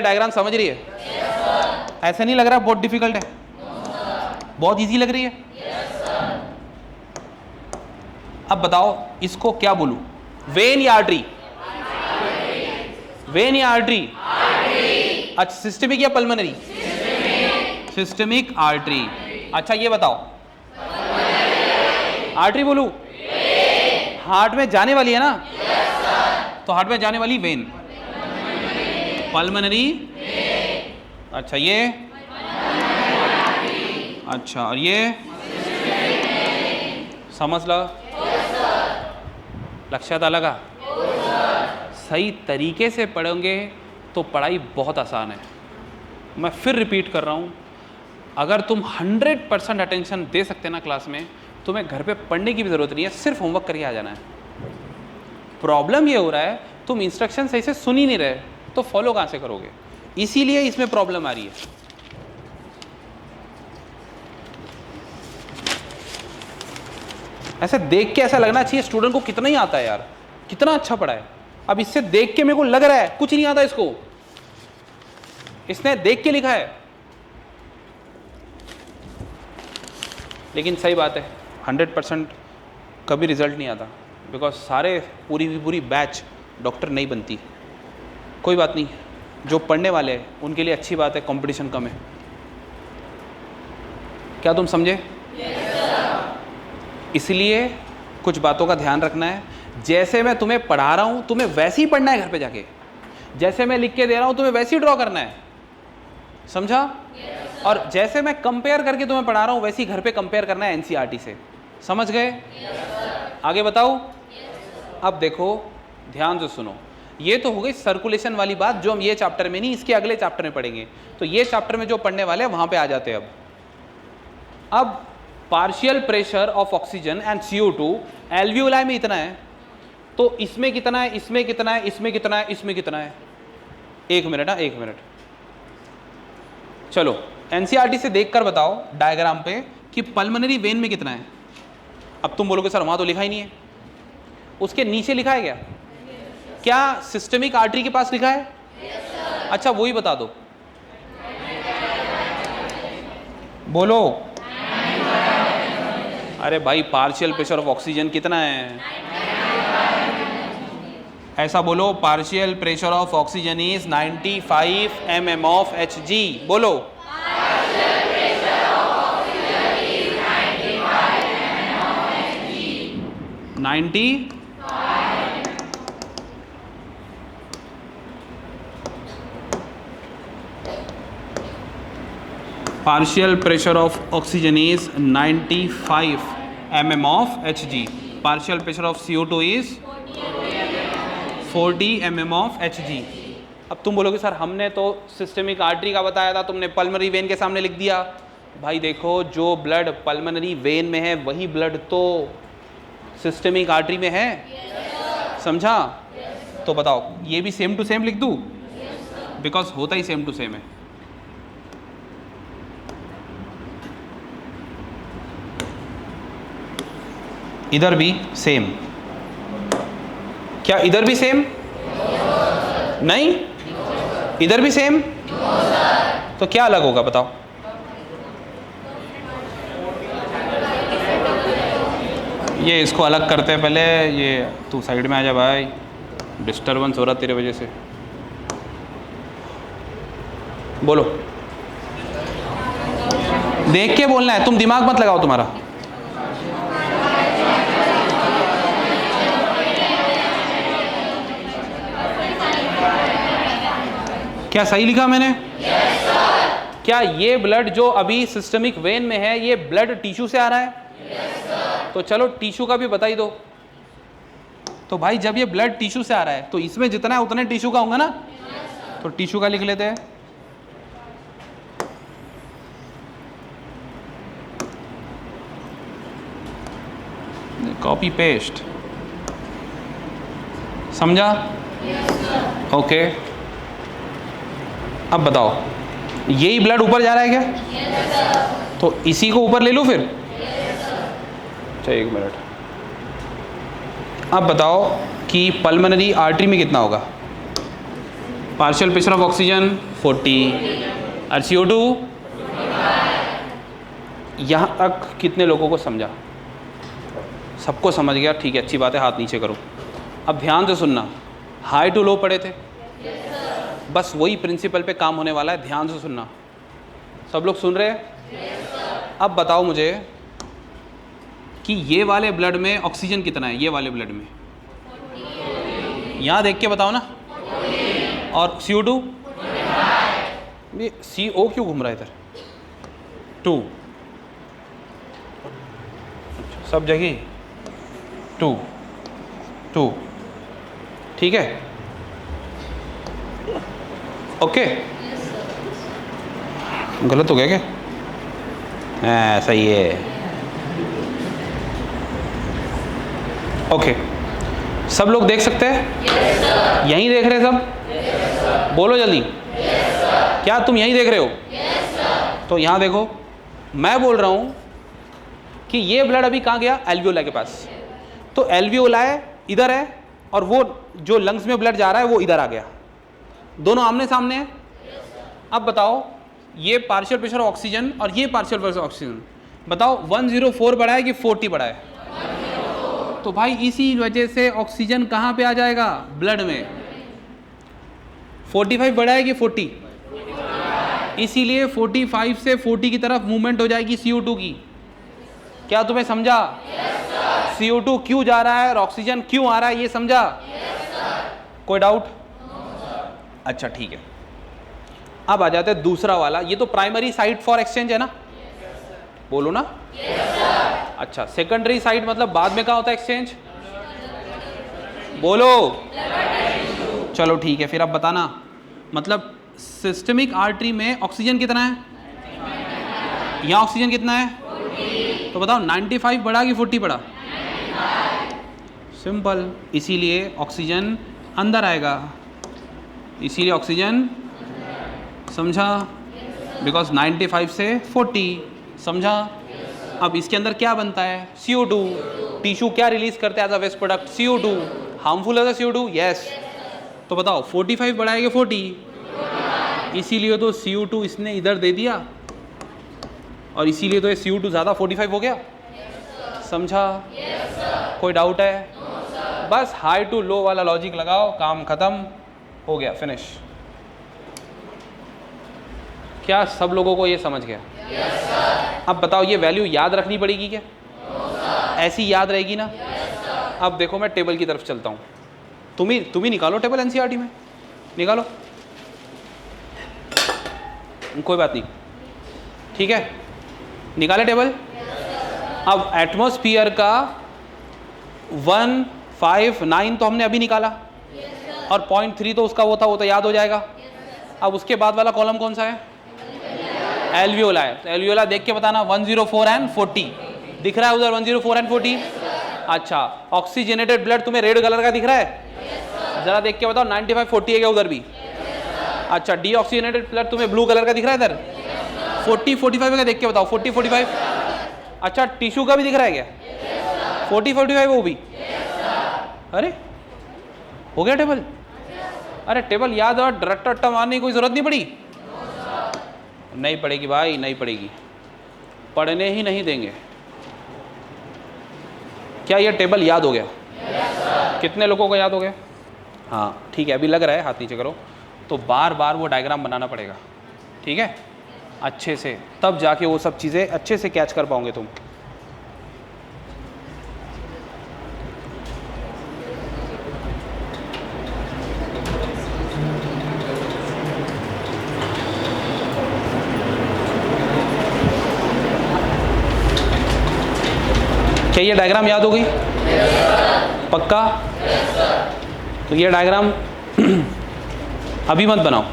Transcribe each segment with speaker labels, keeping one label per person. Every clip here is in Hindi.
Speaker 1: डायग्राम समझ रही है? ऐसा नहीं लग रहा बहुत डिफिकल्ट है? बहुत इजी लग रही है? अब बताओ इसको क्या बोलूं, वेन या आर्टरी? वेन या आर्टरी? अच्छा, सिस्टमिक या पल्मोनरी? Systemic artery. अच्छा ये बताओ, आर्टरी बोलूं? हार्ट में जाने वाली है ना? तो हार्ट में जाने वाली वेन, पल्मोनरी। अच्छा ये, अच्छा और ये समझ लो, लक्ष्य आला का? सही तरीके से पढ़ोगे तो पढ़ाई बहुत आसान है। मैं फिर रिपीट कर रहा हूँ, अगर तुम 100% अटेंशन दे सकते ना क्लास में, तुम्हें घर पे पढ़ने की भी ज़रूरत नहीं है, सिर्फ होमवर्क करके आ जाना है। प्रॉब्लम ये हो रहा है तुम इंस्ट्रक्शन सही से सुन ही नहीं रहे, तो फॉलो कहाँ से करोगे? इसीलिए इसमें प्रॉब्लम आ रही है। ऐसे देख के ऐसा लगना चाहिए स्टूडेंट को कितना ही आता है यार, कितना अच्छा पढ़ा है। अब इससे देख के मेरे को लग रहा है कुछ नहीं आता इसको, इसने देख के लिखा है। लेकिन सही बात है 100% कभी रिजल्ट नहीं आता, बिकॉज सारे पूरी बैच डॉक्टर नहीं बनती। कोई बात नहीं, जो पढ़ने वाले हैं उनके लिए अच्छी बात है, कंपटीशन कम है। क्या तुम समझे? इसलिए कुछ बातों का ध्यान रखना है। जैसे मैं तुम्हें पढ़ा रहा हूं तुम्हें वैसे ही पढ़ना है घर पे जाके, जैसे मैं लिख के दे रहा हूं तुम्हें वैसे ही ड्रॉ करना है, समझा? और जैसे मैं कंपेयर करके तुम्हें पढ़ा रहा हूं वैसे ही घर पे कंपेयर करना है एनसीईआरटी से, समझ गए? आगे बताऊं? अब देखो ध्यान से सुनो, ये तो हो गई सर्कुलेशन वाली बात, जो हम ये चैप्टर में नहीं इसके अगले चैप्टर में पढ़ेंगे। तो ये चैप्टर में जो पढ़ने वाले हैं वहां पे आ जाते हैं। अब partial pressure of oxygen and CO2 alveoli में इतना है, तो इसमें कितना है, इसमें कितना है, इसमें कितना है, इसमें कितना है? एक मिनट, एक मिनट, चलो एनसीईआरटी से देखकर बताओ डायग्राम पे कि पल्मोनरी वेन में कितना है। अब तुम बोलोगे सर वहां तो लिखा ही नहीं है, उसके नीचे लिखा है क्या? क्या सिस्टमिक आर्टरी के पास लिखा है? अच्छा वही बता दो, बोलो। अरे भाई पार्शियल प्रेशर ऑफ ऑक्सीजन कितना है? ऐसा बोलो, partial pressure of oxygen is 95 mm of Hg। बोलो, 90। Partial pressure of oxygen is 95 mm of Hg. Partial pressure of CO2 is 40 mm of Hg. अब तुम बोलोगे सर हमने तो सिस्टमिक आर्टरी का बताया था, तुमने पल्मोनरी वेन के सामने लिख दिया। भाई देखो, जो ब्लड पल्मोनरी वेन में है वही ब्लड तो सिस्टमिक आर्टरी में है, समझा? तो बताओ ये भी सेम टू सेम लिख दूं? बिकॉज होता ही सेम टू सेम है। इधर भी सेम, क्या इधर भी सेम? नहीं, इधर भी सेम, तो क्या अलग होगा बताओ? ये इसको अलग करते हैं पहले। ये तू साइड में आ जा भाई, डिस्टर्बेंस हो रहा तेरे वजह से। बोलो, देख के बोलना है, तुम दिमाग मत लगाओ तुम्हारा। क्या सही लिखा मैंने? yes, sir। क्या ये ब्लड जो अभी सिस्टमिक वेन में है ये ब्लड टिश्यू से आ रहा है? yes, sir। तो चलो टिश्यू का भी बता ही दो। तो भाई जब ये ब्लड टिश्यू से आ रहा है तो इसमें जितना है उतने टिश्यू का होगा ना? yes, तो टिश्यू का लिख लेते हैं। कॉपी पेस्ट, समझा? yes, okay. अब बताओ यही ब्लड ऊपर जा रहा है क्या? yes, तो इसी को ऊपर ले लूं फिर? yes, अच्छा एक मिनट। अब बताओ कि पल्मोनरी आर्टरी में कितना होगा? पार्शियल प्रेशर ऑफ ऑक्सीजन 40 और CO2 यहाँ तक कितने लोगों को समझा? सबको समझ गया, ठीक है, अच्छी बात है, हाथ नीचे करो। अब ध्यान से सुनना, हाई टू लो पढ़े थे? बस वही प्रिंसिपल पे काम होने वाला है, ध्यान से सुनना। सब लोग सुन रहे हैं? अब बताओ मुझे कि ये वाले ब्लड में ऑक्सीजन कितना है, ये वाले ब्लड में? यहाँ देख के बताओ ना। और CO2? ये CO क्यों घूम रहा है इधर? 2 सब जगह 2 ठीक है, ओके। गलत हो गया क्या? हाँ सही है, ओके। सब लोग देख सकते हैं? यहीं देख रहे हैं सब? बोलो जल्दी। क्या तुम यहीं देख रहे हो? तो यहाँ देखो, मैं बोल रहा हूँ कि ये ब्लड अभी कहाँ गया? एल्वियोलाई के पास। तो एल्वियोलाई इधर है और वो जो लंग्स में ब्लड जा रहा है वो इधर आ गया, दोनों आमने सामने हैं। अब बताओ, ये पार्शियल प्रेशर ऑक्सीजन और ये पार्शियल प्रेशर ऑक्सीजन, बताओ 104 बढ़ा है कि 40 बढ़ा है? तो भाई इसी वजह से ऑक्सीजन कहाँ पे आ जाएगा? ब्लड में। 45 बढ़ा है कि 40? इसीलिए 45 से 40 की तरफ मूवमेंट हो जाएगी CO2 की। क्या तुम्हें समझा? CO2 क्यों जा रहा है और ऑक्सीजन क्यों आ रहा है, ये समझा? कोई डाउट? अच्छा ठीक है, अब आ जाते हैं दूसरा वाला। ये तो प्राइमरी साइट फॉर एक्सचेंज है ना? बोलो ना। अच्छा, सेकेंडरी साइट मतलब बाद में कहाँ होता है एक्सचेंज? बोलो। चलो ठीक है, फिर अब बताना, मतलब सिस्टमिक आर्टरी में ऑक्सीजन कितना है? यहाँ ऑक्सीजन कितना है? तो बताओ 95 बढ़ा कि 40 बढ़ा? सिंपल, इसीलिए ऑक्सीजन अंदर आएगा, इसीलिए ऑक्सीजन, समझा? बिकॉज 95 से 40, समझा? अब इसके अंदर क्या बनता है? CO2। टिश्यू क्या रिलीज करते हैं as a waste product? CO2। Harmful है CO2? यस। तो बताओ 45 बढ़ाएगा 40, इसीलिए तो CO2 इसने इधर दे दिया और इसीलिए तो ये CO2 ज़्यादा 45 हो गया, समझा? कोई डाउट है? बस हाई टू लो वाला लॉजिक लगाओ, काम खत्म हो गया, फिनिश। क्या सब लोगों को ये समझ गया? अब बताओ, ये वैल्यू याद रखनी पड़ेगी क्या? ऐसी याद रहेगी ना? अब देखो, मैं टेबल की तरफ चलता हूँ, तुम ही निकालो टेबल, NCERT में निकालो, कोई बात नहीं, ठीक है, निकाले टेबल। अब एटमॉस्फेयर का 159 तो हमने अभी निकाला, और 0.3 तो उसका वो था, वो तो याद हो जाएगा। अब उसके बाद वाला कॉलम कौन सा है? एल्वियोलाई। तो एल्वियोलाई देख के बताना, 104 एंड 40 दिख रहा है उधर, 104 एंड 40। अच्छा, ऑक्सीजनेटेड ब्लड तुम्हें रेड कलर का दिख रहा है? जरा देख के बताओ, 95 40 है क्या उधर भी? अच्छा, डीऑक्सीजनेटेड ब्लड तुम्हें ब्लू कलर का दिख रहा है इधर? 40 45 का देख के बताओ, 40 45। अच्छा, टिश्यू का भी दिख रहा है क्या? 40 45 वो भी? अरे हो गया टेबल। अरे टेबल याद और रट्टा रट्टा मारने की कोई जरूरत नहीं पड़ी? नहीं पड़ेगी भाई, नहीं पड़ेगी, पढ़ने ही नहीं देंगे। क्या ये टेबल याद हो गया? कितने लोगों को याद हो गया? हाँ ठीक है, अभी लग रहा है, हाथ नीचे करो। तो बार बार वो डायग्राम बनाना पड़ेगा, ठीक है, अच्छे से, तब जाके वो सब चीज़ें अच्छे से कैच कर पाओगे तुम। क्या ये डायग्राम याद हो गई? पक्का? तो ये डायग्राम अभी मत बनाओ,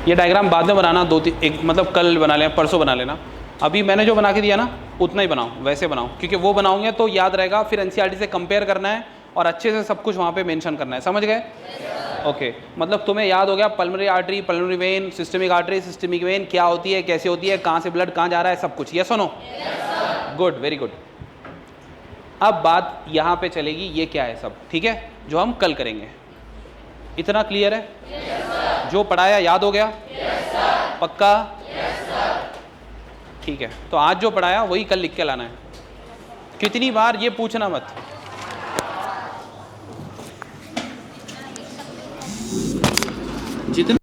Speaker 1: ये डायग्राम बाद में बनाना, एक मतलब कल बना लेना, परसों बना लेना। अभी मैंने जो बना के दिया ना उतना ही बनाओ, वैसे बनाओ, क्योंकि वो बनाओगे तो याद रहेगा, फिर NCERT से कंपेयर करना है और अच्छे से सब कुछ वहाँ पे मेंशन करना है, समझ गए? ओके, मतलब तुम्हें याद हो गया pulmonary artery, pulmonary vein, systemic artery, systemic when क्या होती है, कैसे होती है, कहाँ से ब्लड कहाँ जा रहा है, सब कुछ। यस और नो? Good, very good. अब बात यहाँ पे चलेगी, ये क्या है सब, ठीक है, जो हम कल करेंगे। इतना क्लियर है? जो पढ़ाया याद हो गया? पक्का? ठीक है, तो आज जो पढ़ाया वही कल लिख के लाना है। कितनी बार ये पूछना मत। जितने